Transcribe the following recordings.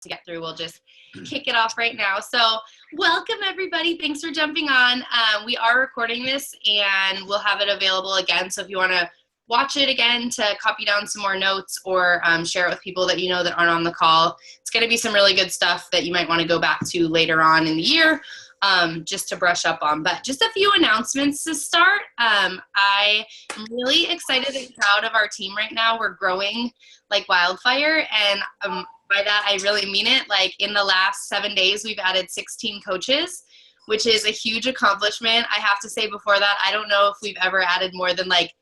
to get through, we'll just kick it off right now. So welcome everybody. Thanks for jumping on. We are recording this and we'll have it available again. So if you want to watch it again to copy down some more notes or share it with people that you know that aren't on the call, it's going to be some really good stuff that you might want to go back to later on in the year just to brush up on. But just a few announcements to start. I am really excited and proud of our team right now. We're growing like wildfire, and by that I really mean it. Like in the last 7 days, we've added 16 coaches, which is a huge accomplishment. I have to say before that, I don't know if we've ever added more than like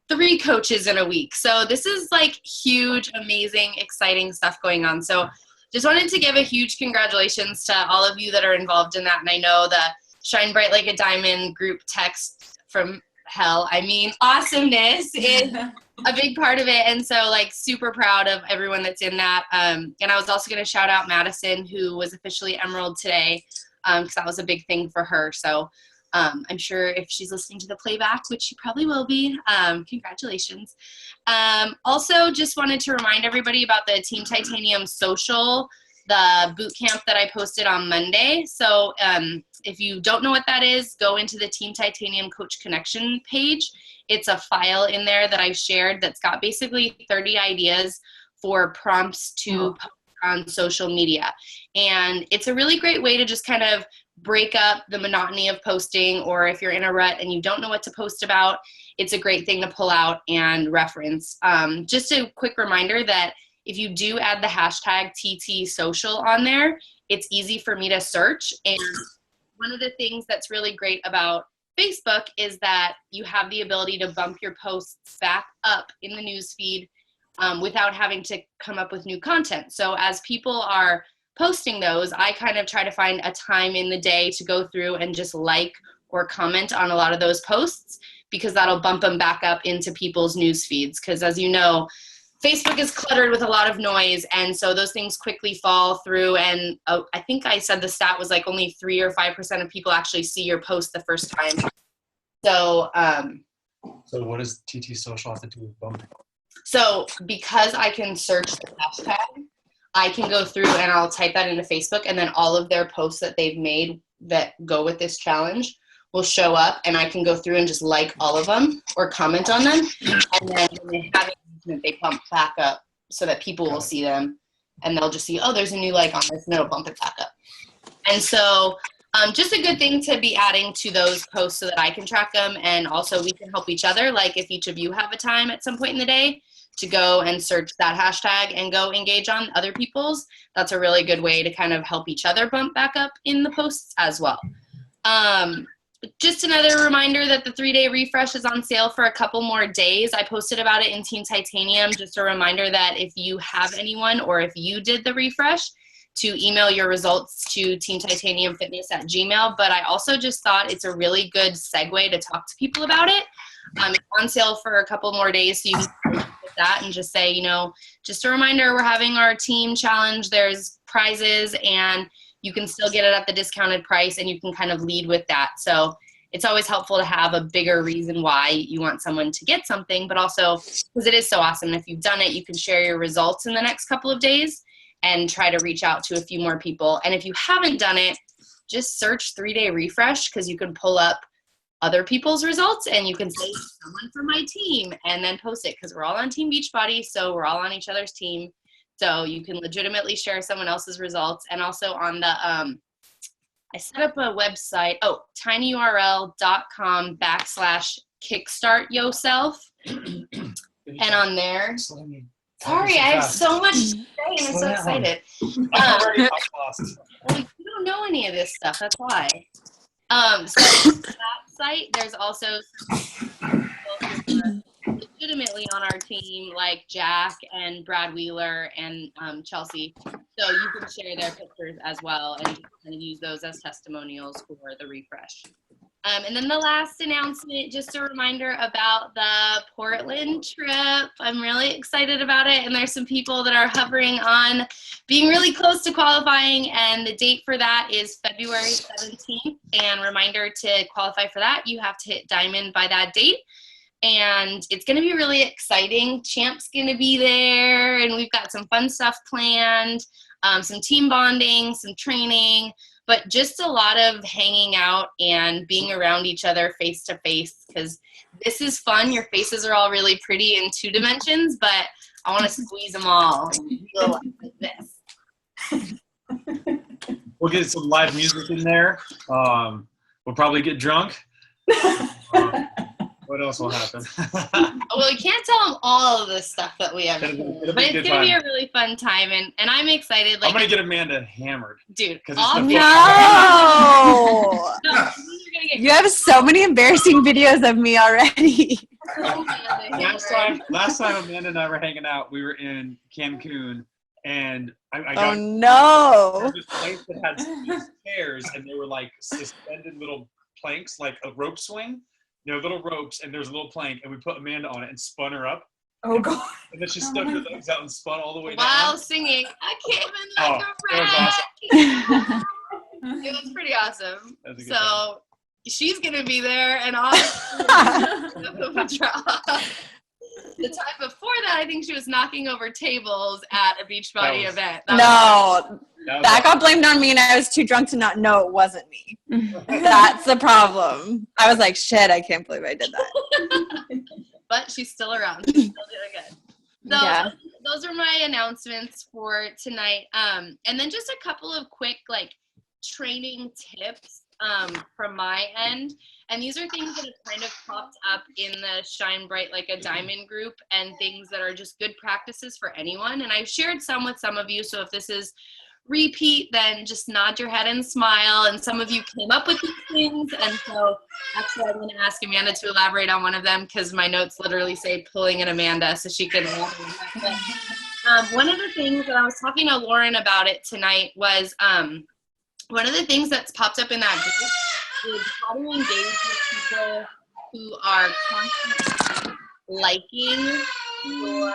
3 coaches in a week. So this is like huge, amazing, exciting stuff going on. So just wanted to give a huge congratulations to all of you that are involved in that. And I know the Shine Bright Like a Diamond group text from hell, I mean, awesomeness is a big part of it. And so like super proud of everyone that's in that. And I was also going to shout out Madison, who was officially Emerald today, because that was a big thing for her. So I'm sure if she's listening to the playback, which she probably will be, congratulations. Also, just wanted to remind everybody about the Team Titanium social, the boot camp that I posted on Monday. So if you don't know what that is, go into the Team Titanium Coach Connection page. It's a file in there that I shared that's got basically 30 ideas for prompts to post on social media. And it's a really great way to just kind of break up the monotony of posting, or if you're in a rut and you don't know what to post about, it's a great thing to pull out and reference. Just a quick reminder that if you do add the hashtag TT social on there, it's easy for me to search. And one of the things that's really great about Facebook is that you have the ability to bump your posts back up in the newsfeed without having to come up with new content. So as people are posting those, I kind of try to find a time in the day to go through and just like or comment on a lot of those posts, because that'll bump them back up into people's news feeds. Because as you know, Facebook is cluttered with a lot of noise, and so those things quickly fall through. And I think I said the stat was like only 3 or 5% of people actually see your post the first time. So so what does TT social have to do with bumping? So because I can search the hashtag, I can go through and I'll type that into Facebook, and then all of their posts that they've made that go with this challenge will show up, and I can go through and just like all of them or comment on them. And then when they have engagement, they bump back up so that people will see them, and they'll just see, oh, there's a new like on this, and it'll bump it back up. And so just a good thing to be adding to those posts so that I can track them, and also we can help each other. Like if each of you have a time at some point in the day to go and search that hashtag and go engage on other people's, that's a really good way to kind of help each other bump back up in the posts as well. Just another reminder that the 3-day refresh is on sale for a couple more days. I posted about it in Team Titanium. Just a reminder that if you have anyone or if you did the refresh, to email your results to teamtitaniumfitness@gmail.com. But I also just thought it's a really good segue to talk to people about it. It's on sale for a couple more days, so you can with that and just say, you know, just a reminder, we're having our team challenge. There's prizes, and you can still get it at the discounted price, and you can kind of lead with that. So it's always helpful to have a bigger reason why you want someone to get something, but also because it is so awesome. And if you've done it, you can share your results in the next couple of days and try to reach out to a few more people. And if you haven't done it, just search 3-day refresh, because you can pull up other people's results and you can say someone from my team and then post it, because we're all on Team Beachbody, so we're all on each other's team. So you can legitimately share someone else's results. And also on the, I set up a website, tinyurl.com/kickstart yourself. And on there, sorry, I have so much to say and I'm so excited. Well, you don't know any of this stuff, that's why. So that site, there's also legitimately on our team, like Jack and Brad Wheeler and Chelsea. So you can share their pictures as well and kind of use those as testimonials for the refresh. And then the last announcement, just a reminder about the Portland trip. I'm really excited about it, and there's some people that are hovering on being really close to qualifying, and the date for that is February 17th. And reminder, to qualify for that, you have to hit Diamond by that date. And it's going to be really exciting. Champ's going to be there, and we've got some fun stuff planned. some team bonding, some training, but just a lot of hanging out and being around each other face to face, because this is fun. Your faces are all really pretty in 2 dimensions, but I want to squeeze them all in real life like this. We'll get some live music in there. We'll probably get drunk. What else will happen? Well, we can't tell them all of the stuff that we have, but it's going to be a really fun time, and I'm excited. Like, I'm going to get Amanda hammered. Dude, no! You have so many embarrassing videos of me already. Last time Amanda and I were hanging out, we were in Cancun, and I got this place that had these chairs, and they were like suspended little planks, like a rope swing. Little ropes, and there's a little plank, and we put Amanda on it and spun her up. Oh, God. And then she stuck her legs out and spun all the way down. While singing, I came in like a rat. It was pretty awesome. So she's going to be there, and the time before that, I think she was knocking over tables at a Beachbody event. That got blamed on me, and I was too drunk to not know it wasn't me. That's the problem. I was like, shit, I can't believe I did that. But she's still around. She's still doing good. So those are my announcements for tonight. And then just a couple of quick training tips from my end. And these are things that have kind of popped up in the Shine Bright Like a Diamond group, and things that are just good practices for anyone. And I've shared some with some of you, so if this is repeat, then just nod your head and smile. And some of you came up with these things, and so actually I'm going to ask Amanda to elaborate on one of them, because my notes literally say pulling an Amanda, so she can elaborate. One of the things that I was talking to Lauren about it tonight was one of the things that's popped up in that group is how to engage with people who are constantly liking your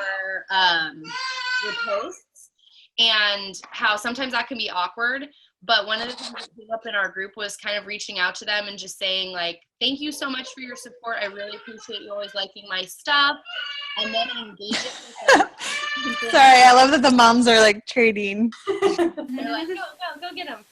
posts, and how sometimes that can be awkward. But one of the things that came up in our group was kind of reaching out to them and just saying, thank you so much for your support. I really appreciate you always liking my stuff. And then engage it with them. Sorry, I love that the moms are trading. They're like, go get them.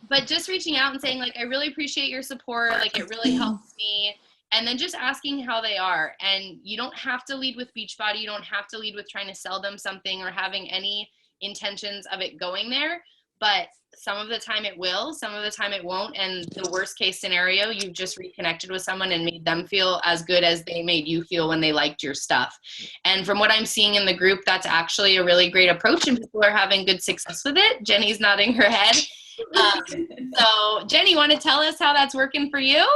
But just reaching out and saying, I really appreciate your support. It really helps me. And then just asking how they are. And you don't have to lead with Beachbody. You don't have to lead with trying to sell them something or having any intentions of it going there. But some of the time it will, some of the time it won't. And the worst case scenario, you've just reconnected with someone and made them feel as good as they made you feel when they liked your stuff. And from what I'm seeing in the group, that's actually a really great approach, and people are having good success with it. Jenny's nodding her head. So Jenny, want to tell us how that's working for you?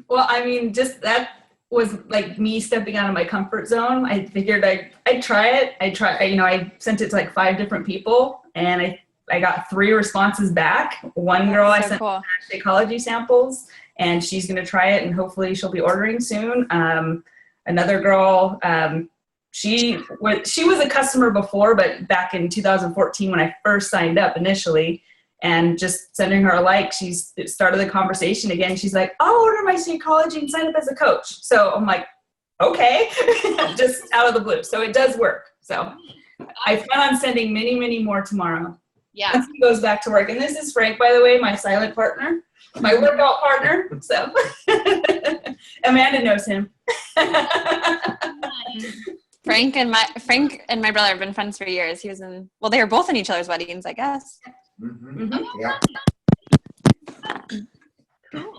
Well, I mean, just that was me stepping out of my comfort zone. I figured I'd try it. I sent it to 5 different people, and I got 3 responses back. One girl I sent Shakeology samples, and she's going to try it, and hopefully she'll be ordering soon. Another girl, she was a customer before, but back in 2014 when I first signed up initially, and just sending her a like, she started the conversation again. She's like, I'll order my Shakeology and sign up as a coach. So I'm like, okay, just out of the blue. So it does work. So I plan on sending many, many more tomorrow. Yeah. Once he goes back to work. And this is Frank, by the way, my silent partner, my workout partner. So Amanda knows him. Frank and my brother have been friends for years. He was they were both in each other's weddings, I guess. Mm-hmm. Yeah. Cool.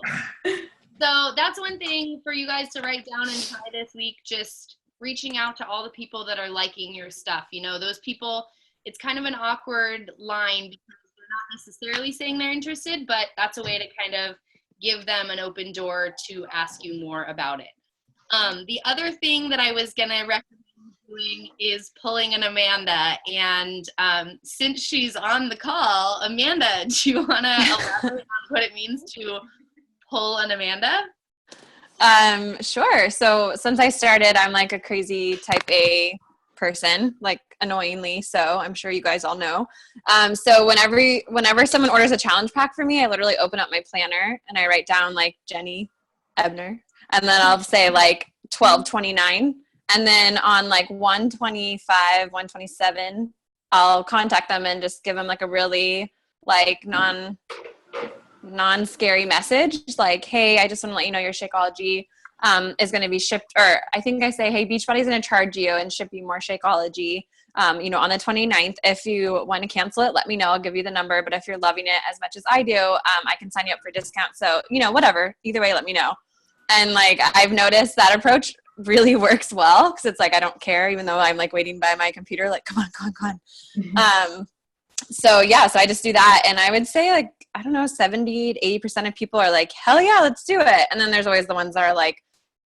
So that's one thing for you guys to write down and try this week, just reaching out to all the people that are liking your stuff. Those people, it's kind of an awkward line because they're not necessarily saying they're interested, but that's a way to kind of give them an open door to ask you more about it. The other thing that I was going to recommend doing is pulling an Amanda. And since she's on the call, Amanda, do you want to elaborate on what it means to pull an Amanda? Sure. So since I started, I'm a crazy type A person, annoyingly so. I'm sure you guys all know. So whenever someone orders a challenge pack for me, I literally open up my planner and I write down Jenny Ebner, and then I'll say 1229. And then on 125, 127, I'll contact them and just give them like a really like non-scary message, like, hey, I just want to let you know your Shakeology is going to be shipped, or I think I say, hey, Beachbody's going to charge you and ship you more Shakeology, on the 29th. If you want to cancel it, let me know. I'll give you the number. But if you're loving it as much as I do, I can sign you up for a discount. So, whatever. Either way, let me know. And like, I've noticed that approach really works well, because it's like, I don't care, even though I'm like waiting by my computer, like, come on. So I just do that. And I would say like, I don't know, 70 to 80% of people are like, hell yeah, let's do it. And then there's always the ones that are like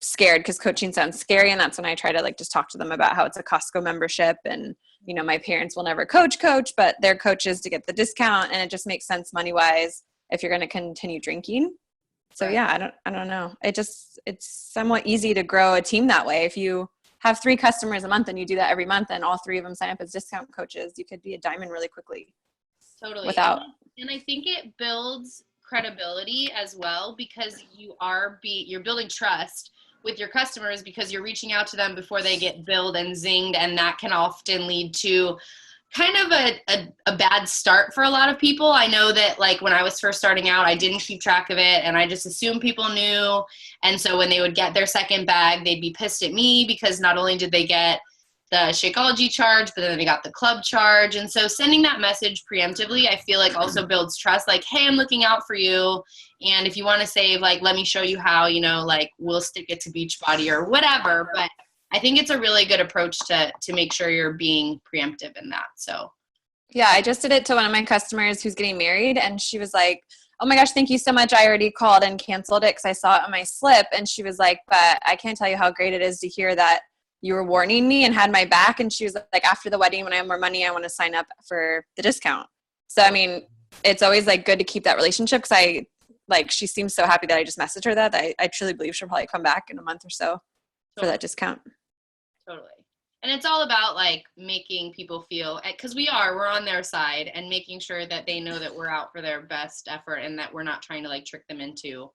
scared because coaching sounds scary. And that's when I try to like just talk to them about how it's a Costco membership, and, my parents will never coach, but they're coaches to get the discount. And it just makes sense money-wise if you're going to continue drinking. So yeah, I don't know. It's somewhat easy to grow a team that way. If you have 3 customers a month and you do that every month and all 3 of them sign up as discount coaches, you could be a diamond really quickly. Totally. And I think it builds credibility as well, because you're building trust with your customers, because you're reaching out to them before they get billed and zinged, and that can often lead to kind of a bad start for a lot of people. I know that like when I was first starting out, I didn't keep track of it, and I just assumed people knew. And so when they would get their second bag, they'd be pissed at me because not only did they get the Shakeology charge, but then they got the club charge. And so sending that message preemptively, I feel like also builds trust. Like, hey, I'm looking out for you. And if you want to save, like, let me show you how, like we'll stick it to Beachbody or whatever. But I think it's a really good approach to make sure you're being preemptive in that. So, yeah, I just did it to one of my customers who's getting married, and she was like, oh my gosh, thank you so much. I already called and canceled it because I saw it on my slip. And she was like, but I can't tell you how great it is to hear that you were warning me and had my back. And she was like, after the wedding, when I have more money, I want to sign up for the discount. So, I mean, it's always like good to keep that relationship, because she seems so happy that I just messaged her that I truly believe she'll probably come back in a month or so for that discount. Totally. And it's all about like making people feel, because we're on their side, and making sure that they know that we're out for their best effort, and that we're not trying to like trick them into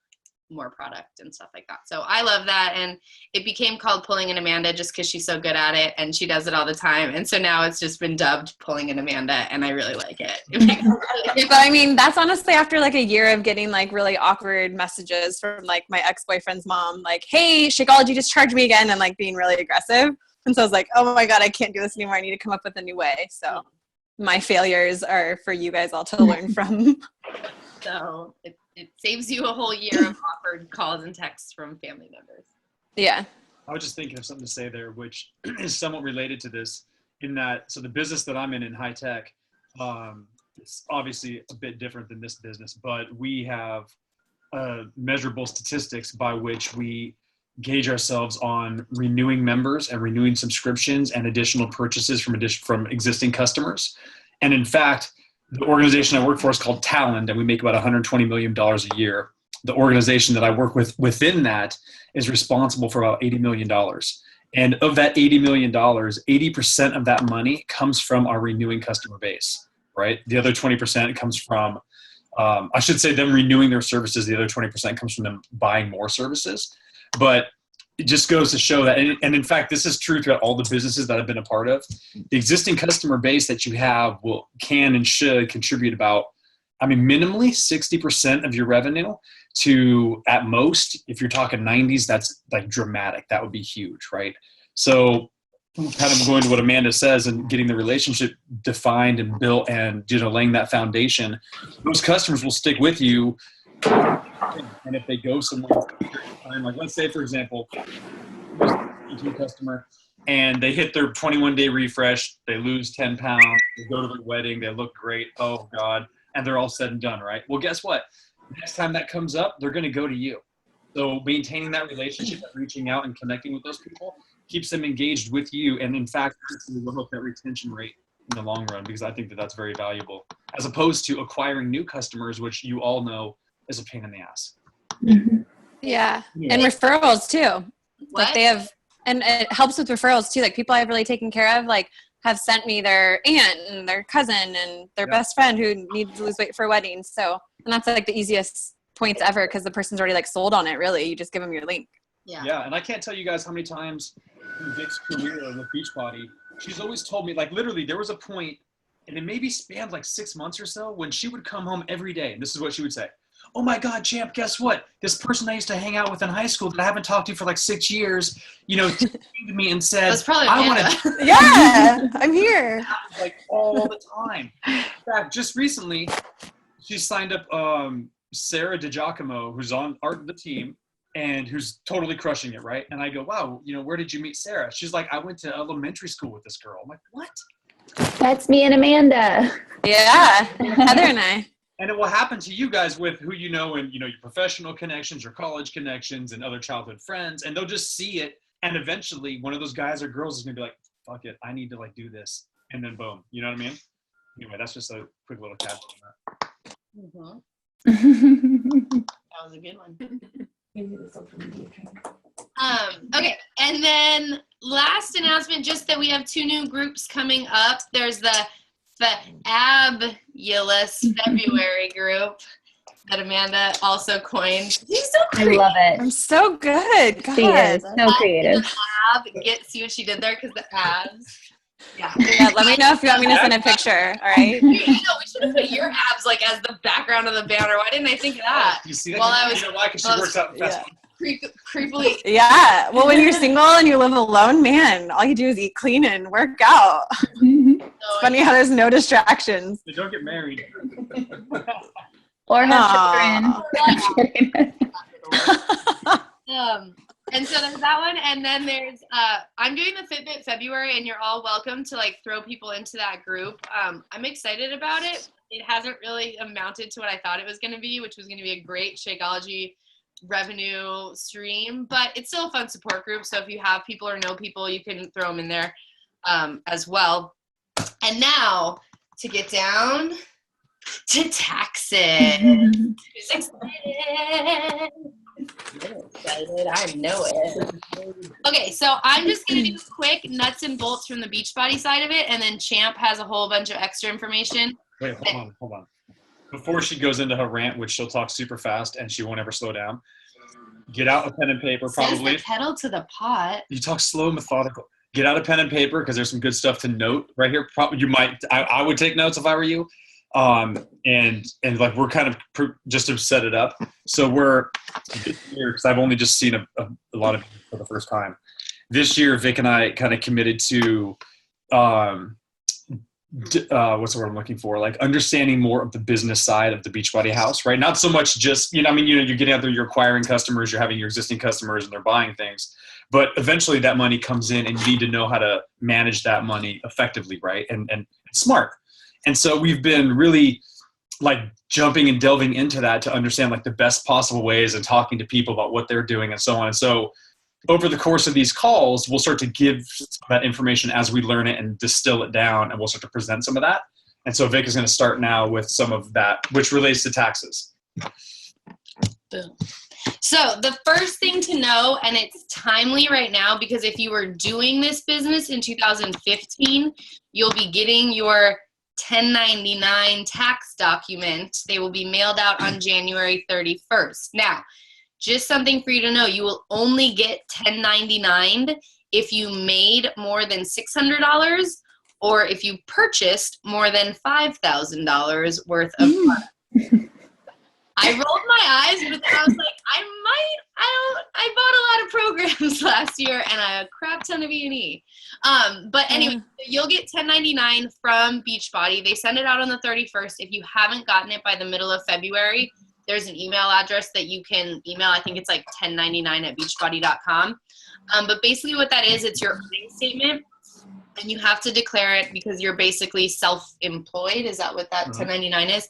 more product and stuff like that. So I love that. And it became called Pulling an Amanda just because she's so good at it, and she does it all the time. And so now it's just been dubbed Pulling an Amanda, and I really like it. But I mean, that's honestly after like a year of getting like really awkward messages from like my ex-boyfriend's mom, like, hey, Shakeology just charged me again, and like being really aggressive. And so I was like, oh my God, I can't do this anymore. I need to come up with a new way. So my failures are for you guys all to learn from. So it saves you a whole year of awkward calls and texts from family members. Yeah. I was just thinking of something to say there, which is somewhat related to this, in that, so the business that I'm in high tech, it's obviously a bit different than this business, but we have measurable statistics by which we gauge ourselves on renewing members and renewing subscriptions and additional purchases from existing customers. And in fact, the organization I work for is called Talend, and we make about $120 million a year. The organization that I work with within that is responsible for about $80 million. And of that $80 million, 80% of that money comes from our renewing customer base, right? The other 20% comes from, I should say, them renewing their services. The other 20% comes from them buying more services. But it just goes to show that, and in fact, this is true throughout all the businesses that I've been a part of. The existing customer base that you have can and should contribute about, minimally 60% of your revenue to, at most, if you're talking 90s, that's like dramatic. That would be huge, right? So kind of going to what Amanda says and getting the relationship defined and built and, laying that foundation, those customers will stick with you. And if they go somewhere, like let's say, for example, a customer and they hit their 21-day refresh, they lose 10 pounds, they go to their wedding, they look great, oh God, and they're all said and done, right? Well, guess what? Next time that comes up, they're going to go to you. So maintaining that relationship, reaching out and connecting with those people keeps them engaged with you. And in fact, will help that retention rate in the long run, because I think that that's very valuable, as opposed to acquiring new customers, which you all know is a pain in the ass. Mm-hmm. Yeah. And referrals too. Like they have, and it helps with referrals too. Like people I've really taken care of, like have sent me their aunt and their cousin and their best friend who needs to lose weight for a wedding. So, and that's like the easiest points ever, because the person's already like sold on it. Really, you just give them your link. Yeah. And I can't tell you guys how many times in Vic's career with Beachbody, she's always told me, like literally there was a point and it maybe spanned like 6 months or so, when she would come home every day, and this is what she would say. Oh my God, Champ, guess what? This person I used to hang out with in high school that I haven't talked to for like 6 years, came to me and said, That's probably I Amanda. want to. Yeah, I'm here. Like all the time. In fact, just recently, she signed up Sarah DiGiacomo, who's on the team and who's totally crushing it, right? And I go, wow, where did you meet Sarah? She's like, I went to elementary school with this girl. I'm like, what? That's me and Amanda. Yeah, Heather and I. And it will happen to you guys with who you know and, your professional connections, your college connections, and other childhood friends. And they'll just see it. And eventually one of those guys or girls is going to be like, fuck it, I need to like do this. And then boom, you know what I mean? Anyway, that's just a quick little cap on that. That was a good one. Okay, and then last announcement, just that we have 2 new groups coming up. There's the Fabulous February group that Amanda also coined. She's so I creative. love it. I'm so good. God. She is so creative. See what she did there, because the abs. Yeah. Yeah, let me know if you want me to send a picture. All right. We should have put your abs like as the background of the banner. Why didn't I think of that? You see that? Well, I was- you know why? Because she works out fast. Creepily. Yeah. Well, when you're single and you live alone, man, all you do is eat clean and work out. It's funny how there's no distractions. So don't get married. Or have Aw. children. And so there's that one, and then there's I'm doing the Fitbit February, and you're all welcome to like throw people into that group. I'm excited about it. It hasn't really amounted to what I thought it was going to be, which was going to be a great Shakeology revenue stream, but it's still a fun support group. So if you have people or know people, you can throw them in there as well. And now to get down to taxes. Who's excited? You're excited. I know it. Okay, so I'm just going to do quick nuts and bolts from the Beachbody side of it, and then Champ has a whole bunch of extra information. Wait, hold on. Before she goes into her rant, which she'll talk super fast and she won't ever slow down, get out a pen and paper, probably. Says the pedal to the pot. You talk slow, methodical. Get out a pen and paper because there's some good stuff to note right here. I would take notes if I were you. And like we're kind of just to set it up. So we're this year, because I've only just seen a lot of people for the first time. This year, Vic and I kind of committed to what's the word I'm looking for? Like understanding more of the business side of the Beachbody House, right? Not so much just, you're getting out there, you're acquiring customers, you're having your existing customers and they're buying things, but eventually that money comes in and you need to know how to manage that money effectively, right? And smart. And so we've been really like jumping and delving into that to understand like the best possible ways and talking to people about what they're doing and so on. And so over the course of these calls, we'll start to give that information as we learn it and distill it down, and we'll start to present some of that. And so Vic is going to start now with some of that, which relates to taxes. Boom. So the first thing to know, and it's timely right now, because if you were doing this business in 2015, you'll be getting your 1099 tax document. They will be mailed out on January 31st. Now, just something for you to know, you will only get 1099 if you made more than $600 or if you purchased more than $5,000 worth of product. I rolled my eyes, but then I was like, I bought a lot of programs last year and a crap ton of E&E. But anyway, you'll get 1099 from Beachbody. They send it out on the 31st. If you haven't gotten it by the middle of February, there's an email address that you can email. I think it's like 1099@beachbody.com. But basically what that is, it's your earnings statement, and you have to declare it because you're basically self-employed. Is that what that 1099 is?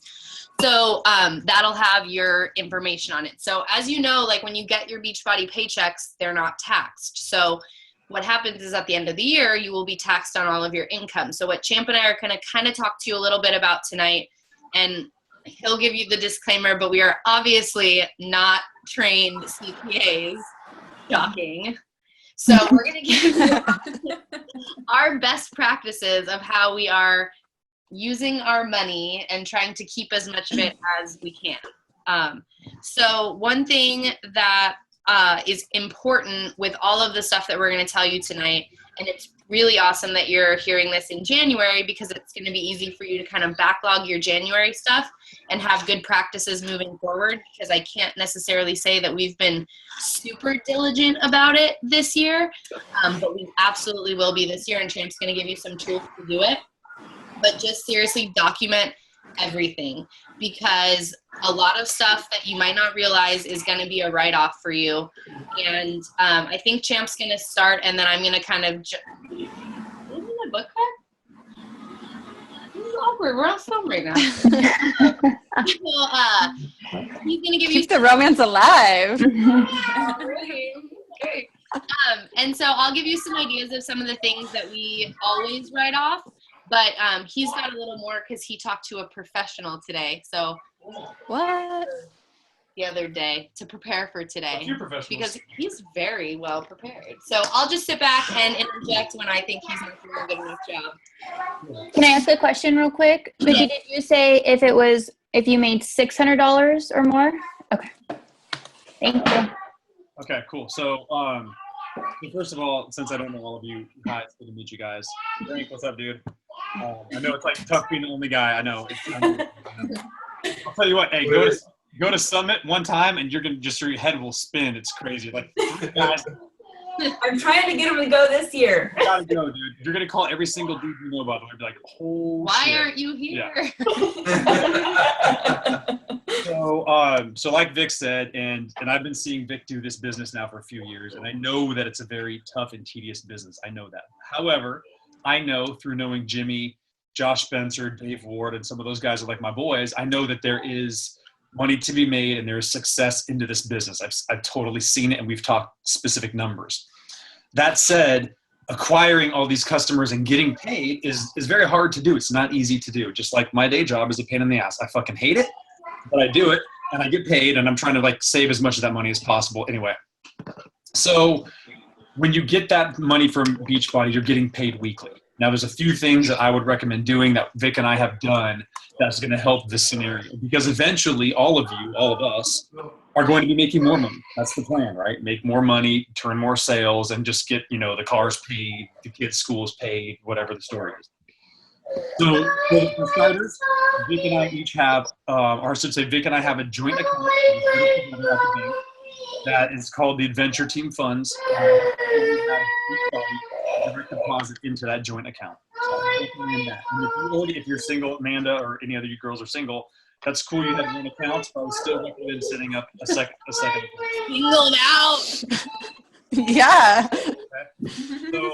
So that'll have your information on it. So as you know, like when you get your Beachbody paychecks, they're not taxed. So what happens is at the end of the year, you will be taxed on all of your income. So what Champ and I are going to kind of talk to you a little bit about tonight, and he'll give you the disclaimer, but we are obviously not trained CPAs. Shocking. So we're going to give you our best practices of how we are using our money and trying to keep as much of it as we can. So one thing that is important with all of the stuff that we're going to tell you tonight, And it's really awesome that you're hearing this in January because it's going to be easy for you to kind of backlog your January stuff and have good practices moving forward, because I can't necessarily say that we've been super diligent about it this year, but we absolutely will be this year, and Champ's going to give you some tools to do it. But just seriously document everything, because a lot of stuff that you might not realize is going to be a write-off for you. And I think Champ's going to start, and then I'm going to kind of isn't my book card? This is awkward. We're on film right now. So, he's going to give you Keep the romance alive. Okay. And so I'll give you some ideas of some of the things that we always write off. But he's got a little more because he talked to a professional today. So What? the other day to prepare for today, A few professionals. because he's very well prepared. So I'll just sit back and interject when I think he's not doing a good enough job. Can I ask a question real quick? Vicky, did you say if you made $600 or more? Okay. Thank you. Okay, cool. So, first of all, since I don't know all of you, hi, it's good to meet you guys. Frank, what's up, dude? I know it's like tough being the only guy. I know. I'll tell you what. Hey, go to Summit one time, and you're gonna just your head will spin. It's crazy. Like, guys, I'm trying to get him to go this year. you gotta go, dude. You're gonna call every single dude you know, by the way. Be like, oh Why shit. aren't you here? So like Vic said, and I've been seeing Vic do this business now for a few years, and I know that it's a very tough and tedious business. I know that. However, I know through knowing Jimmy, Josh Spencer, Dave Ward, and some of those guys are like my boys, I know that there is money to be made and there is success into this business. I've totally seen it, and we've talked specific numbers. That said, acquiring all these customers and getting paid is very hard to do. It's not easy to do. Just like my day job is a pain in the ass. I fucking hate it, but I do it and I get paid, and I'm trying to like save as much of that money as possible anyway. So when you get that money from Beachbody, you're getting paid weekly. Now there's a few things that I would recommend doing that Vic and I have done that's going to help this scenario, because eventually all of you, all of us, are going to be making more money. That's the plan, right? Make more money, turn more sales, and just get, the cars paid, the kids' schools paid, whatever the story is. So for starters, Vic and I each have, or I should say Vic and I have a joint account that is called the Adventure Team Funds. We have direct deposit into that joint account. So and if you're single, Amanda, or any other you girls are single, that's cool. You have your own accounts, but I would still recommend setting up a second account. Singled out. Yeah. Okay. So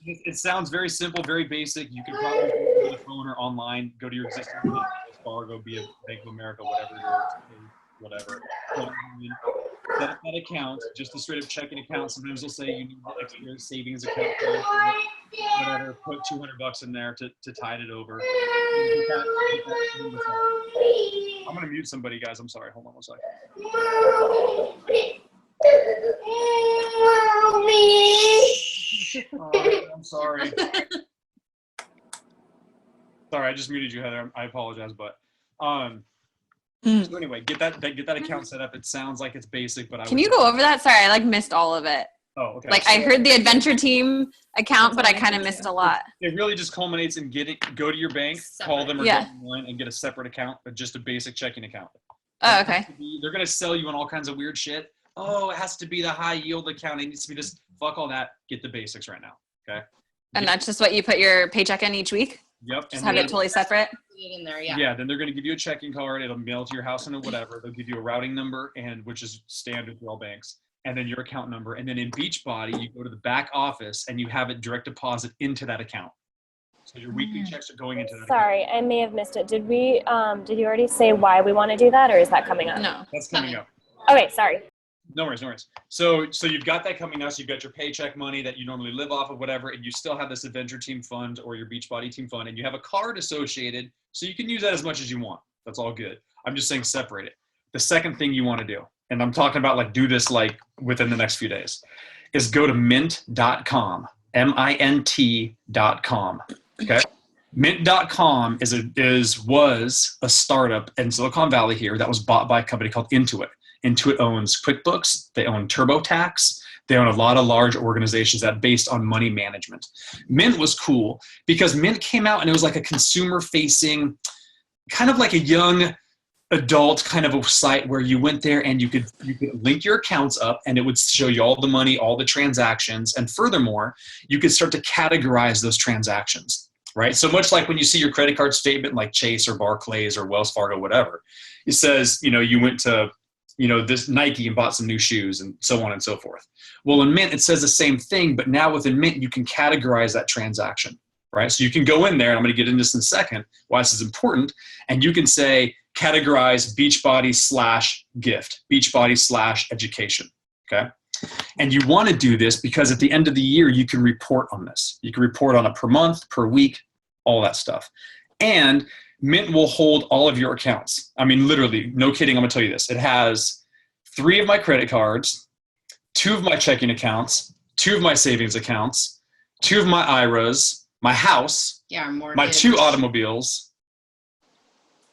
it sounds very simple, very basic. You can probably do it on the phone or online. Go to your existing Wells Fargo, be it Bank of America, whatever. Set up that account, just a straight up checking account. Sometimes they'll say you need an extra savings account, whatever. Put $200 in there to tide it over. I'm gonna mute somebody, guys. I'm sorry. Hold on one second. I'm sorry. Sorry, I just muted you, Heather. I apologize, but so anyway, get that account set up. It sounds like it's basic, but Can you go over that? Sorry, I missed all of it. Oh, okay. Like I heard the Adventure Team account, but I kind of missed a lot. It really just culminates in go to your bank, call them or go online and get a separate account, but just a basic checking account. Oh, okay. They're gonna sell you on all kinds of weird shit. Oh, it has to be the high yield account. It needs to be this. Fuck all that. Get the basics right now. Okay. And that's just what you put your paycheck in each week? Yep. Just have it totally separate? In there, yeah. Yeah, then they're going to give you a checking card. It'll mail to your house and whatever. They'll give you a routing number, which is standard for all banks, and then your account number. And then in Beachbody, you go to the back office and you have it direct deposit into that account. So your weekly checks are going into that Sorry, I may have missed it. Did you already say why we want to do that, or is that coming up? No. account. That's coming up. Okay, sorry. No worries. So you've got that coming up. So you've got your paycheck money that you normally live off of, whatever, and you still have this Adventure Team Fund or your Beachbody Team Fund, and you have a card associated, so you can use that as much as you want. That's all good. I'm just saying separate it. The second thing you want to do, and I'm talking about like do this like within the next few days, is go to mint.com, mint.com. Okay. Mint.com was a startup in Silicon Valley here that was bought by a company called Intuit. Intuit owns QuickBooks, they own TurboTax, They own a lot of large organizations that based on money management. Mint was cool because Mint came out and it was like a consumer facing, kind of like a young adult kind of a site where you went there and you could link your accounts up and it would show you all the money, all the transactions. And furthermore, you could start to categorize those transactions, right? So much like when you see your credit card statement like Chase or Barclays or Wells Fargo, whatever, it says, you went to, this Nike and bought some new shoes and so on and so forth. Well, in Mint, it says the same thing, but now within Mint, you can categorize that transaction, right? So you can go in there, and I'm going to get into this in a second, why this is important, and you can say, categorize Beachbody / gift, Beachbody / education, okay? And you want to do this because at the end of the year, you can report on this. You can report on it per month, per week, all that stuff. And Mint will hold all of your accounts. I mean, literally, no kidding, I'm going to tell you this. It has 3 of my credit cards, 2 of my checking accounts, 2 of my savings accounts, 2 of my IRAs, my house, my 2 automobiles.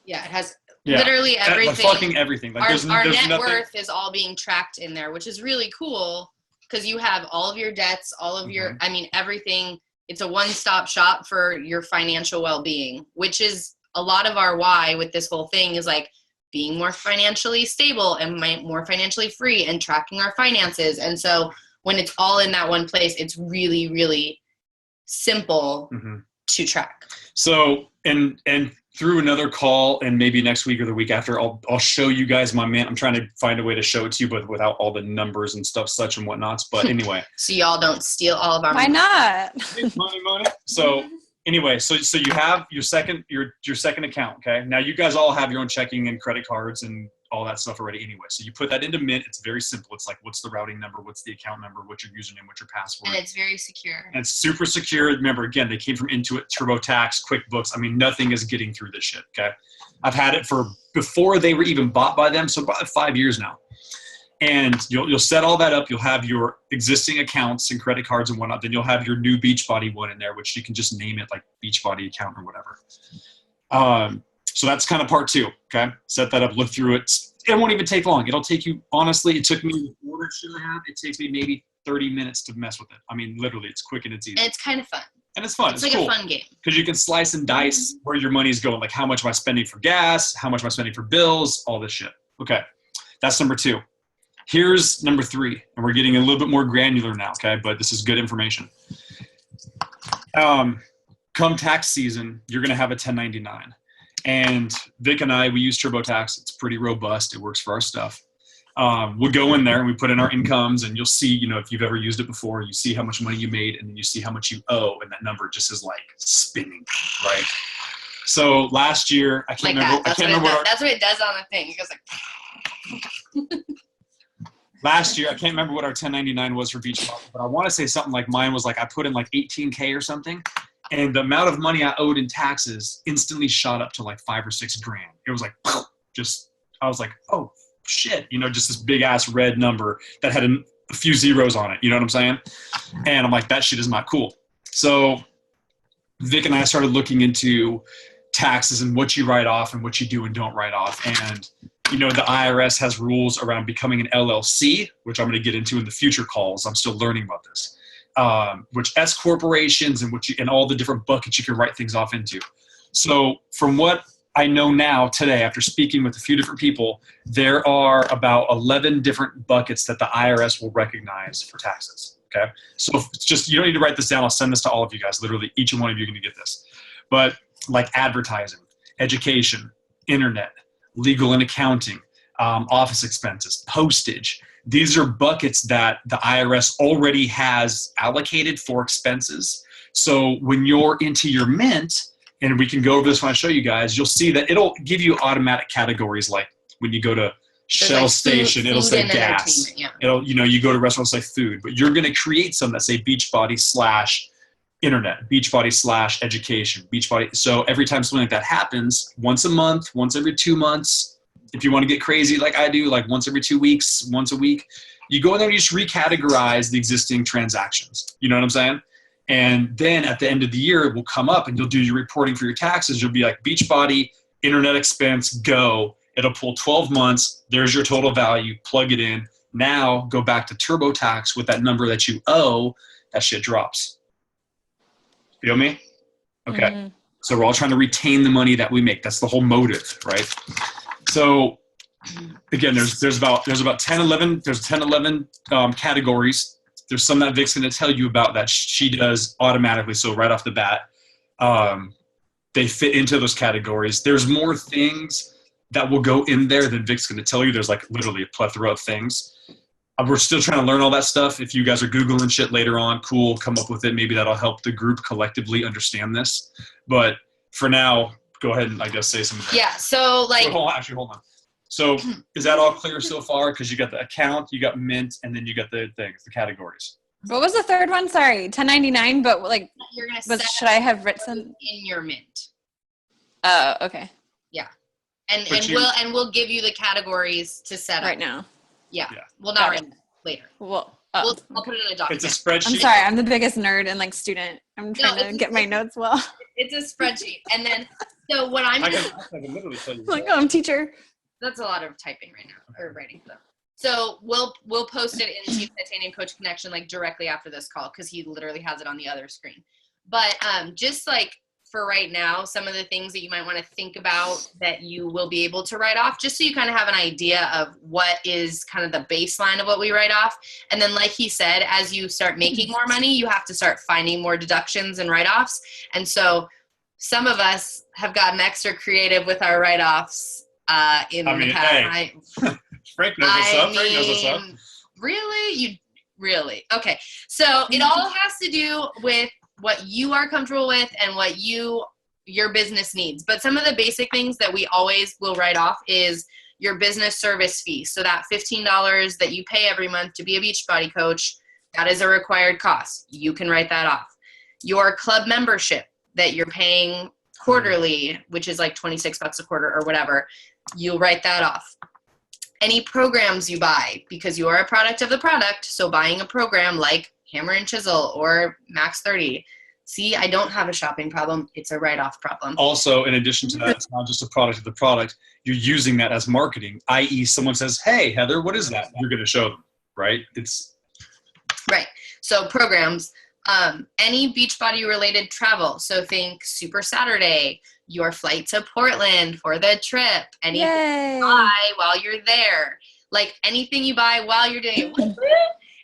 Yeah, it has literally everything. Fucking everything. Like our net nothing. Worth is all being tracked in there, which is really cool because you have all of your debts, all of your, everything. It's a one-stop shop for your financial well-being, which is a lot of our why with this whole thing is like being more financially stable and more financially free and tracking our finances. And so when it's all in that one place, it's really, really simple to track. So, and through another call and maybe next week or the week after, I'll show you guys my Mint. I'm trying to find a way to show it to you, but without all the numbers and stuff, such and whatnots. But anyway. So y'all don't steal all of our money. Why not? money. So anyway, so you have your second account, okay? Now you guys all have your own checking and credit cards and all that stuff already anyway. So you put that into Mint. It's very simple. It's like, what's the routing number? What's the account number? What's your username? What's your password? And it's very secure. And it's super secure. Remember, again, they came from Intuit, TurboTax, QuickBooks. I mean, nothing is getting through this shit, okay? I've had it for before they were even bought by them, so about 5 years now. And you'll set all that up. You'll have your existing accounts and credit cards and whatnot. Then you'll have your new Beachbody one in there, which you can just name it like Beachbody account or whatever. So that's kind of part 2, okay? Set that up, look through it. It won't even take long. It'll take you, honestly, it took me, it takes me maybe 30 minutes to mess with it. I mean, literally, it's quick and it's easy. And it's kind of fun. And it's fun. It's like cool. A fun game. Because you can slice and dice where your money's going. Like, how much am I spending for gas? How much am I spending for bills? All this shit. Okay, that's number 2. Here's number 3. And we're getting a little bit more granular now, okay? But this is good information. Come tax season, you're going to have a 1099. And Vic and I, we use TurboTax. It's pretty robust. It works for our stuff. We'll go in there and we put in our incomes and you'll see, if you've ever used it before, you see how much money you made and then you see how much you owe. And that number just is like spinning, right? So last year, I can't remember. That's what it does on the thing. It goes like. Last year, I can't remember what our 1099 was for Beachbody, but I want to say something like mine was like, I put in like 18K or something. And the amount of money I owed in taxes instantly shot up to like $5 or $6 grand. It was like, I was like, oh shit, just this big ass red number that had a few zeros on it. You know what I'm saying? And I'm like, that shit is not cool. So Vic and I started looking into taxes and what you write off and what you do and don't write off. And, the IRS has rules around becoming an LLC, which I'm going to get into in the future calls. I'm still learning about this. Which S corporations and all the different buckets you can write things off into. So from what I know now today, after speaking with a few different people, there are about 11 different buckets that the IRS will recognize for taxes. Okay. So just, you don't need to write this down. I'll send this to all of you guys. Literally each and one of you are going to get this, but like advertising, education, internet, legal and accounting, office expenses, postage. These are buckets that the IRS already has allocated for expenses. So when you're into your Mint, and we can go over this when I show you guys, you'll see that it'll give you automatic categories. Like when you go to Shell station, it'll say gas. Yeah. It'll, you go to restaurants, say food, but you're going to create some that say Beachbody / internet, Beachbody / education, Beachbody. So every time something like that happens, once a month, once every 2 months, if you want to get crazy like I do, like once every 2 weeks, once a week, you go in there and you just recategorize the existing transactions. You know what I'm saying? And then at the end of the year, it will come up and you'll do your reporting for your taxes. You'll be like, Beachbody, internet expense, go. It'll pull 12 months. There's your total value. Plug it in. Now go back to TurboTax with that number that you owe, that shit drops. Feel me? Okay. Mhm. So we're all trying to retain the money that we make. That's the whole motive, right? So again, there's about 10, 11 categories. There's some that Vic's going to tell you about that she does automatically. So right off the bat, they fit into those categories. There's more things that will go in there than Vic's going to tell you. There's like literally a plethora of things. We're still trying to learn all that stuff. If you guys are Googling shit later on, cool, come up with it. Maybe that'll help the group collectively understand this. But for now, go ahead and I guess say some of that. Yeah. So like, Hold on. So is that all clear so far? Because you got the account, you got Mint, and then you got the things, the categories. What was the third one? Sorry, 1099. But like, you're gonna should I have written in your Mint. Oh, okay. And But we'll give you the categories to set up Right now. Yeah. Yeah. Well, not Got right now. Later. Well, I'll put it in a document. It's a spreadsheet. I'm sorry. I'm the biggest nerd and like student. I'm trying to get my notes well. It's a spreadsheet, and then so what I'm I doing. can literally tell you. Like, oh, I'm teacher. That's a lot of typing right now, or writing. So we'll post it in Team Titanium Coach Connection like directly after this call because he literally has it on the other screen. But just like for right now, some of the things that you might want to think about that you will be able to write off, just so you kind of have an idea of what is kind of the baseline of what we write off. And then like he said, as you start making more money, you have to start finding more deductions and write-offs. And so some of us have gotten extra creative with our write-offs in the past. Hey. Frank knows what's up. Frank knows what's up. Really? Okay. So it all has to do with what you are comfortable with and what your business needs. But some of the basic things that we always will write off is your business service fee. So that $15 that you pay every month to be a Beachbody coach, that is a required cost. You can write that off. Your club membership that you're paying quarterly, which is like $26 a quarter or whatever, you'll write that off. Any programs you buy, because you are a product of the product, so buying a program like Hammer and Chisel or Max 30. See, I don't have a shopping problem. It's a write-off problem. Also, in addition to that, it's not just a product of the product. You're using that as marketing, i.e. someone says, hey, Heather, what is that? You're going to show them, right? Right. So programs, any Beachbody-related travel. So think Super Saturday, your flight to Portland for the trip, anything you buy while you're there. Like anything you buy while you're doing it.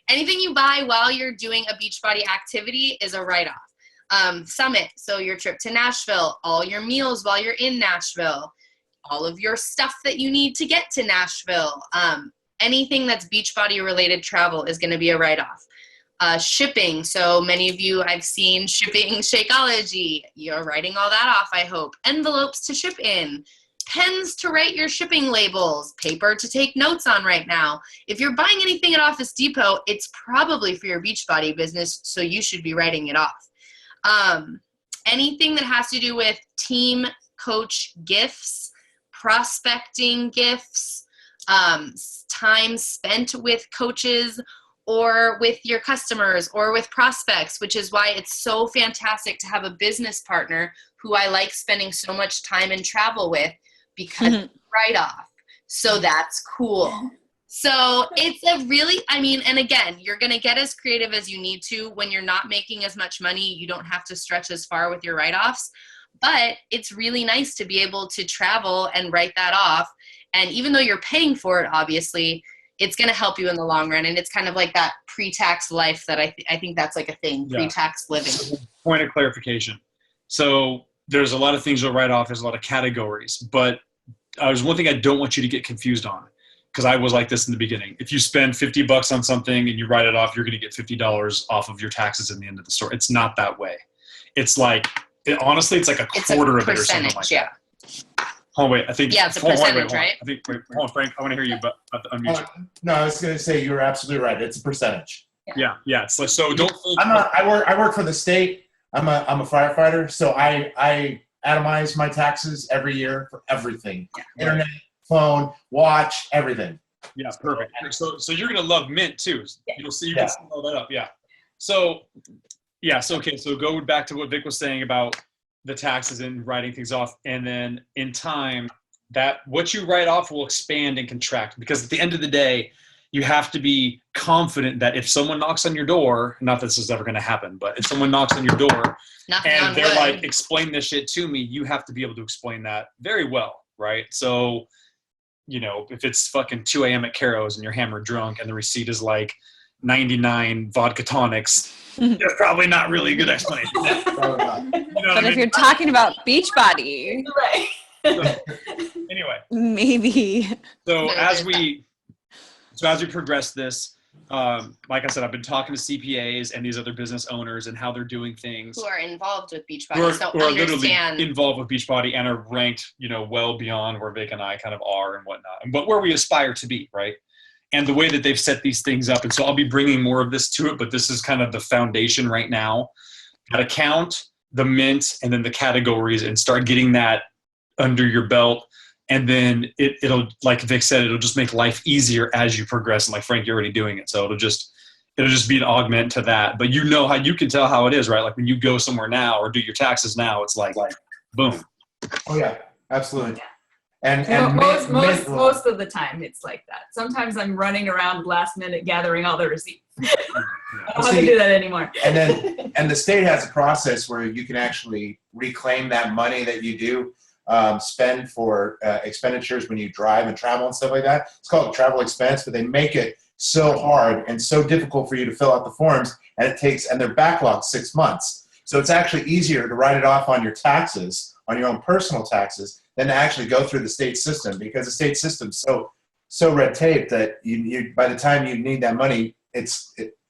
Anything you buy while you're doing a Beachbody activity is a write-off. Summit, so your trip to Nashville, all your meals while you're in Nashville, all of your stuff that you need to get to Nashville. Anything that's Beachbody related travel is going to be a write-off. Shipping, so many of you I've seen shipping Shakeology. You're writing all that off, I hope. Envelopes to ship in. Pens to write your shipping labels, paper to take notes on right now. If you're buying anything at Office Depot, it's probably for your Beachbody business, so you should be writing it off. Anything that has to do with team coach gifts, prospecting gifts, time spent with coaches or with your customers or with prospects, which is why it's so fantastic to have a business partner who I like spending so much time and travel with, because write off. So that's cool. So it's a really, and again, you're going to get as creative as you need to. When you're not making as much money, you don't have to stretch as far with your write-offs, but it's really nice to be able to travel and write that off. And even though you're paying for it, obviously, it's going to help you in the long run. And it's kind of like that pre-tax life that I think that's like a thing, pre-tax living. Point of clarification. So there's a lot of things you'll write off. There's a lot of categories, but there's one thing I don't want you to get confused on, because I was like this in the beginning. If you spend $50 on something and you write it off, you're going to get $50 off of your taxes in the end of the store. It's not that way. It's like, honestly, it's like a quarter of it or something like that. Hold on, wait. I think it's a percentage, right? Hold on, Frank. I want to hear you, but unmute you. No, I was going to say you're absolutely right. It's a percentage. Yeah. It's like, so don't. I work for the state. I'm a firefighter, so I itemize my taxes every year for everything. Internet, phone, watch, everything. Yeah, perfect. So you're gonna love Mint too. You'll see. You can set all that up. Yeah. So okay. So go back to what Vic was saying about the taxes and writing things off, and then in time, that what you write off will expand and contract, because at the end of the day, you have to be confident that if someone knocks on your door, not that this is ever going to happen, but if someone knocks on your door and they're like, explain this shit to me, you have to be able to explain that very well, right? So, if it's fucking 2 a.m. at Caro's and you're hammered drunk and the receipt is like 99 vodka tonics, there's probably not really a good explanation. But if you're talking about Beachbody, Right. So, anyway, maybe. So as we progress this, like I said, I've been talking to CPAs and these other business owners and how they're doing things. Who are involved with Beachbody, Who are literally involved with Beachbody and are ranked, well beyond where Vic and I kind of are and whatnot, but where we aspire to be, right? And the way that they've set these things up. And so I'll be bringing more of this to it, but this is kind of the foundation right now. That account, the mint, and then the categories, and start getting that under your belt. And then it'll, like Vic said, it'll just make life easier as you progress. And like Frank, you're already doing it. So it'll just be an augment to that. But how you can tell how it is, right? Like when you go somewhere now or do your taxes now, it's like boom. Oh yeah, absolutely. Yeah. And most of the time it's like that. Sometimes I'm running around last minute gathering all the receipts. I don't have to do that anymore. And the state has a process where you can actually reclaim that money that you do spend for expenditures when you drive and travel and stuff like that. It's called travel expense, but they make it so hard and so difficult for you to fill out the forms, and they're backlogged 6 months. So it's actually easier to write it off on your taxes, on your own personal taxes, than to actually go through the state system, because the state system's so red tape that you by the time you need that money,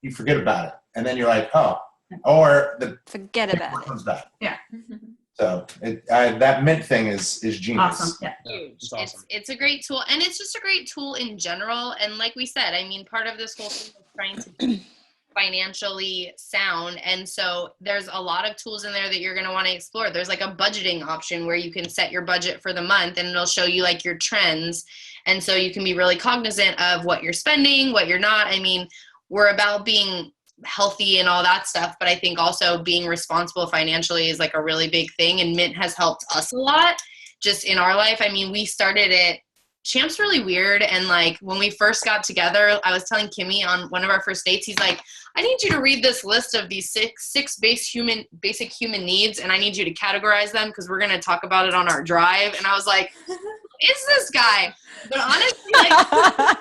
you forget about it, and then you're like, forget about it. Comes back. Yeah. So that mint thing is genius. Awesome. Yeah. Huge. It's awesome. It's a great tool, and it's just a great tool in general. And like we said, I mean, part of this whole thing is trying to be financially sound, and so there's a lot of tools in there that you're going to want to explore. There's like a budgeting option where you can set your budget for the month, and it'll show you like your trends, and so you can be really cognizant of what you're spending, what you're not. I mean, we're about being healthy and all that stuff, but I think also being responsible financially is like a really big thing, and Mint has helped us a lot just in our life. I mean, we started it, Champ's really weird, and like when we first got together, I was telling Kimmy on one of our first dates, he's like, I need you to read this list of these six basic human needs, and I need you to categorize them because we're going to talk about it on our drive. And I was like, who is this guy? But honestly, like,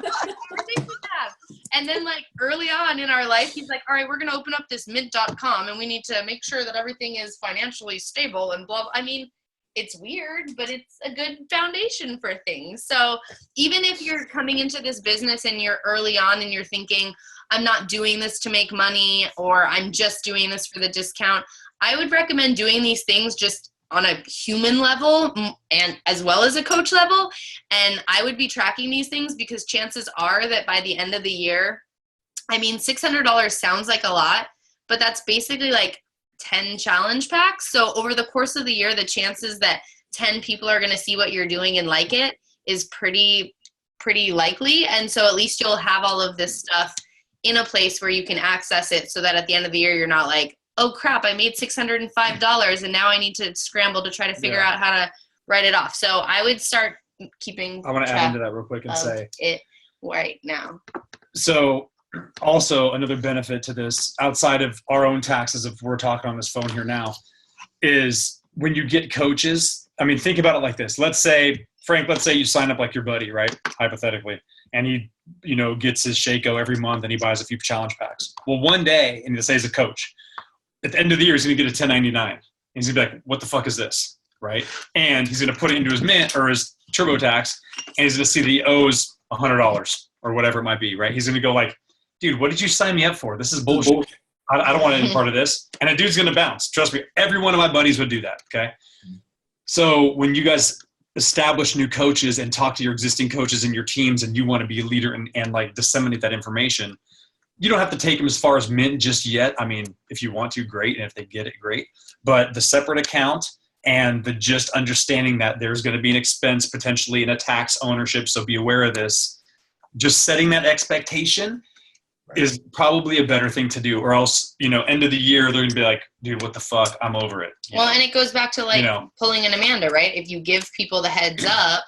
and then like early on in our life, he's like, all right, we're going to open up this mint.com, and we need to make sure that everything is financially stable and blah. I mean, it's weird, but it's a good foundation for things. So even if you're coming into this business and you're early on and you're thinking, I'm not doing this to make money, or I'm just doing this for the discount, I would recommend doing these things just on a human level and as well as a coach level. And I would be tracking these things because chances are that by the end of the year, I mean, $600 sounds like a lot, but that's basically like 10 challenge packs. So over the course of the year, the chances that 10 people are going to see what you're doing and like it is pretty likely. And so at least you'll have all of this stuff in a place where you can access it, so that at the end of the year, you're not like, oh crap, I made $605 and now I need to scramble to try to figure out how to write it off. So I would start keeping I want to add into that real quick and say it right now. So also another benefit to this, outside of our own taxes, if we're talking on this phone here now, is when you get coaches. I mean, think about it like this. Let's say, Frank, you sign up like your buddy, right? Hypothetically. And he, gets his Shaco every month and he buys a few challenge packs. Well, one day, and let's say as a coach, at the end of the year, he's going to get a 1099. He's going to be like, what the fuck is this? Right? And he's going to put it into his Mint or his TurboTax, and he's going to see that he owes $100 or whatever it might be, right? He's going to go like, dude, what did you sign me up for? This is bullshit. I don't want any part of this. And a dude's going to bounce. Trust me, every one of my buddies would do that, okay? So when you guys establish new coaches and talk to your existing coaches and your teams, and you want to be a leader and like disseminate that information, you don't have to take them as far as Mint just yet. I mean, if you want to, great. And if they get it, great. But the separate account and the just understanding that there's going to be an expense potentially in a tax ownership, so be aware of this. Just setting that expectation is probably a better thing to do, or else, end of the year, they're going to be like, dude, what the fuck? I'm over it. Well, and it goes back to like pulling an Amanda, right? If you give people the heads up,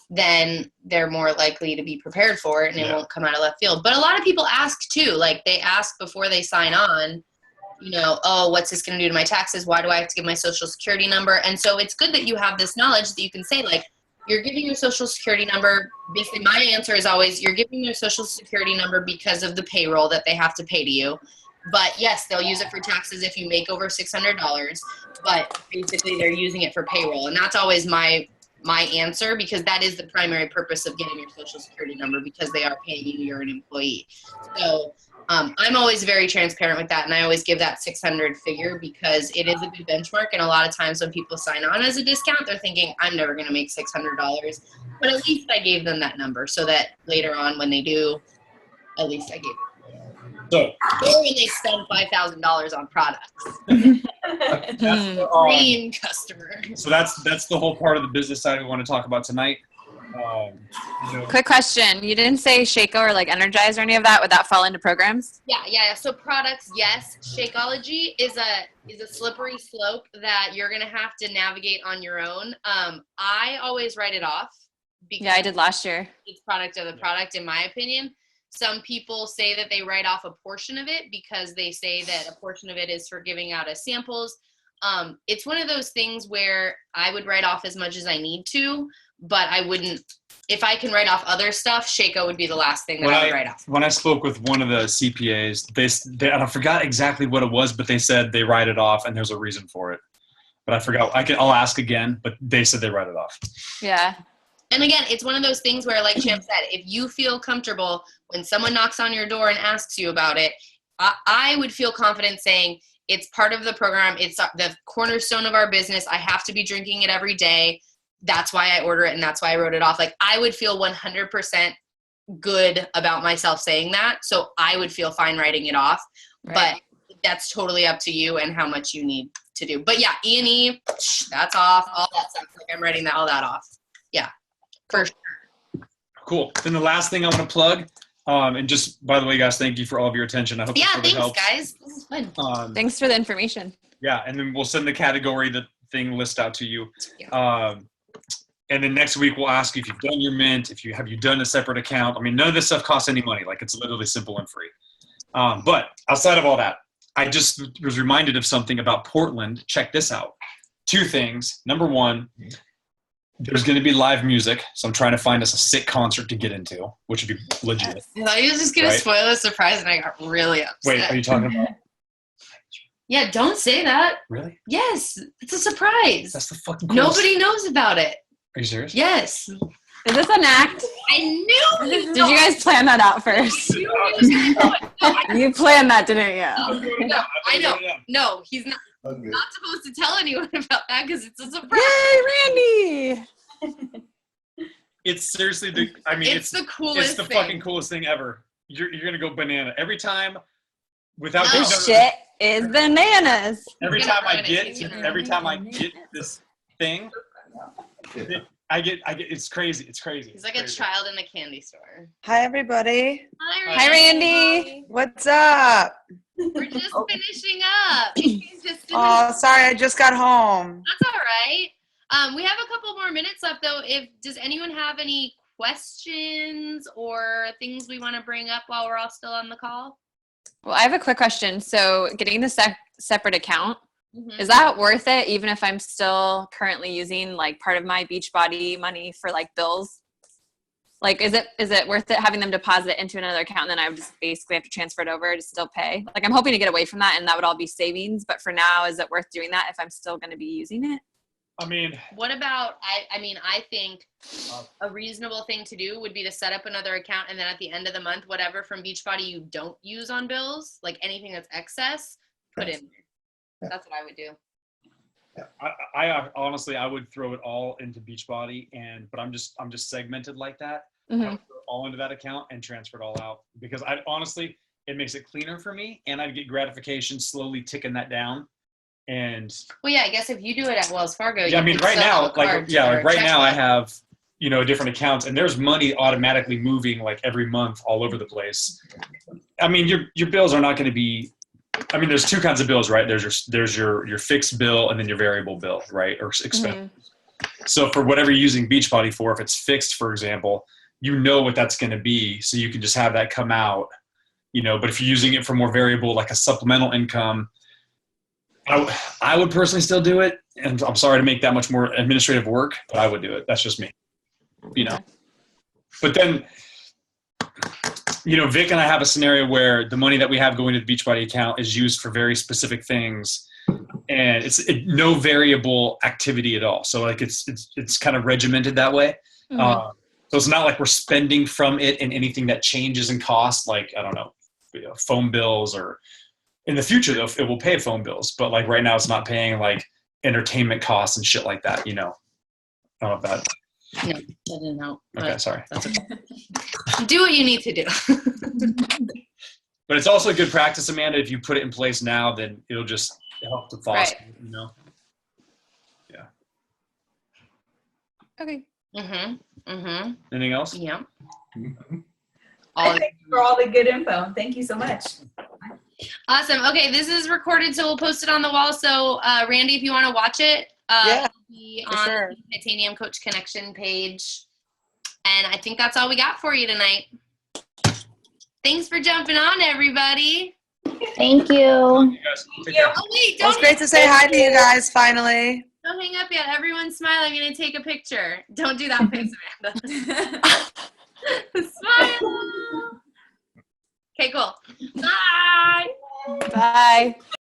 then they're more likely to be prepared for it and it won't come out of left field. But a lot of people ask too, like they ask before they sign on, you know, oh, what's this going to do to my taxes? Why do I have to give my social security number? And so it's good that you have this knowledge that you can say, like, you're giving your social security number. Basically, my answer is always, you're giving your social security number because of the payroll that they have to pay to you. But yes, they'll use it for taxes if you make over $600, but basically they're using it for payroll. And that's always my answer, because that is the primary purpose of getting your social security number, because they are paying you, you're an employee. So I'm always very transparent with that, and I always give that 600 figure because it is a good benchmark. And a lot of times when people sign on as a discount, they're thinking, I'm never going to make $600. But at least I gave them that number so that later on when they do, at least I gave them. So, Or when they spend $5,000 on products. Dream customer. so that's the whole part of the business side we want to talk about tonight. You know, Quick question. You didn't say Shaco or like Energize or any of that. Would that fall into programs? Yeah. So products, yes. Shakeology is a slippery slope that you're gonna have to navigate on your own. I always write it off because Yeah, I did last year. it's product of the product, in my opinion. Some people say that they write off a portion of it because they say that a portion of it is for giving out as samples. It's one of those things where I would write off as much as I need to, but I wouldn't. If I can write off other stuff, Shaco would be the last thing that I would write off. when I spoke with one of the CPAs, they and I forgot exactly what it was, but they said they write it off and there's a reason for it. But I forgot. I'll ask again, but they said they write it off. Yeah. And again, it's one of those things where, like Champ said, if you feel comfortable when someone knocks on your door and asks you about it, I would feel confident saying it's part of the program. It's the cornerstone of our business. I have to be drinking it every day. That's why I order it, and that's why I wrote it off. Like, I would feel 100% good about myself saying that, so I would feel fine writing it off. Right. But that's totally up to you and how much you need to do. But yeah, E&E, that's off. All that stuff. Like, I'm writing all that off. Yeah. For sure. Cool. Then the last thing I want to plug, and just by the way, guys, thank you for all of your attention. I hope Yeah, this really thanks, helps. guys. This is fun. Thanks for the information. Yeah, and then we'll send the category thing list out to you. Yeah. And then next week we'll ask you if you've done your Mint, have you done a separate account. I mean, none of this stuff costs any money. Like, it's literally simple and free. But outside of all that, I just was reminded of something about Portland. Check this out. 2 things. Number 1, there's going to be live music, so I'm trying to find us a sick concert to get into, which would be legit. I thought you were just going Right. to spoil the surprise, and I got really upset. Wait, are you talking about? Yeah, don't say that. Really? Yes, it's a surprise. That's the fucking coolest. Nobody knows about it. Are you serious? Yes. Is this an act? I knew you Did you guys plan that out first? You planned that, didn't you? No, I know. No, he's not Okay. supposed to tell anyone about that because it's a surprise. Yay, Randy! It's seriously It's the coolest it's the thing. fucking coolest thing ever. You're gonna go banana every time, without No. This shit is bananas. every He's time gonna I ruin it. get He's gonna ruin every it. time I get this thing, I get it's crazy. It's crazy. He's like a child in a candy store. Hi, everybody. Hi, Randy. What's up? We're just finishing up. He's just Oh, sorry, I just got home. That's all right. We have a couple more minutes left, though. Does anyone have any questions or things we want to bring up while we're all still on the call? Well, I have a quick question. So getting the separate account, Mhm. is that worth it even if I'm still currently using like part of my Beachbody money for like bills? Like, is it worth it having them deposit it into another account and then I would just basically have to transfer it over to still pay? Like, I'm hoping to get away from that and that would all be savings. But for now, is it worth doing that if I'm still going to be using it? I mean, What about, I think a reasonable thing to do would be to set up another account, and then at the end of the month, whatever from Beachbody you don't use on bills, like anything that's excess, put in there. That's what I would do. I honestly I would throw it all into Beachbody, but I'm just segmented like that. I would throw it all into that account and transfer it all out, because I honestly it makes it cleaner for me, and I'd get gratification slowly ticking that down. And Well, yeah, I guess if you do it at Wells Fargo, yeah, I you mean, can right set now, up a card like or right now, I check. have different accounts, and there's money automatically moving like every month all over the place. I mean, your bills are not going to be. I mean, there's 2 kinds of bills, right? There's your fixed bill and then your variable bill, right? Or expense. So for whatever you're using Beachbody for, if it's fixed, for example, you know what that's going to be. So you can just have that come out, but if you're using it for more variable, like a supplemental income, I would personally still do it. And I'm sorry to make that much more administrative work, but I would do it. That's just me, But then, Vic and I have a scenario where the money that we have going to the Beachbody account is used for very specific things, and it's no variable activity at all. So like it's kind of regimented that way. Mm-hmm. So it's not like we're spending from it in anything that changes in cost, like I don't know, phone bills, or in the future though it will pay phone bills. But like right now it's not paying like entertainment costs and shit like that. I don't know if that. No, I didn't know. Okay, sorry. That's okay. Do what you need to do. But it's also a good practice, Amanda. If you put it in place now, then it'll just help to foster, Yeah. Okay. Anything else? Yeah. Thank you for all the good info. Thank you so much. Awesome. Okay, this is recorded, so we'll post it on the wall. So, Randy, if you want to watch it, Yeah, it'll be for on sure. the Titanium Coach Connection page. And I think that's all we got for you tonight. Thanks for jumping on, everybody. Thank you. You guys, take care. Oh, wait, It was don't, great to say hi to you guys finally. don't hang up yet. Everyone smile. I'm going to take a picture. Don't do that face, Amanda. Smile. Okay, cool. Bye. Bye.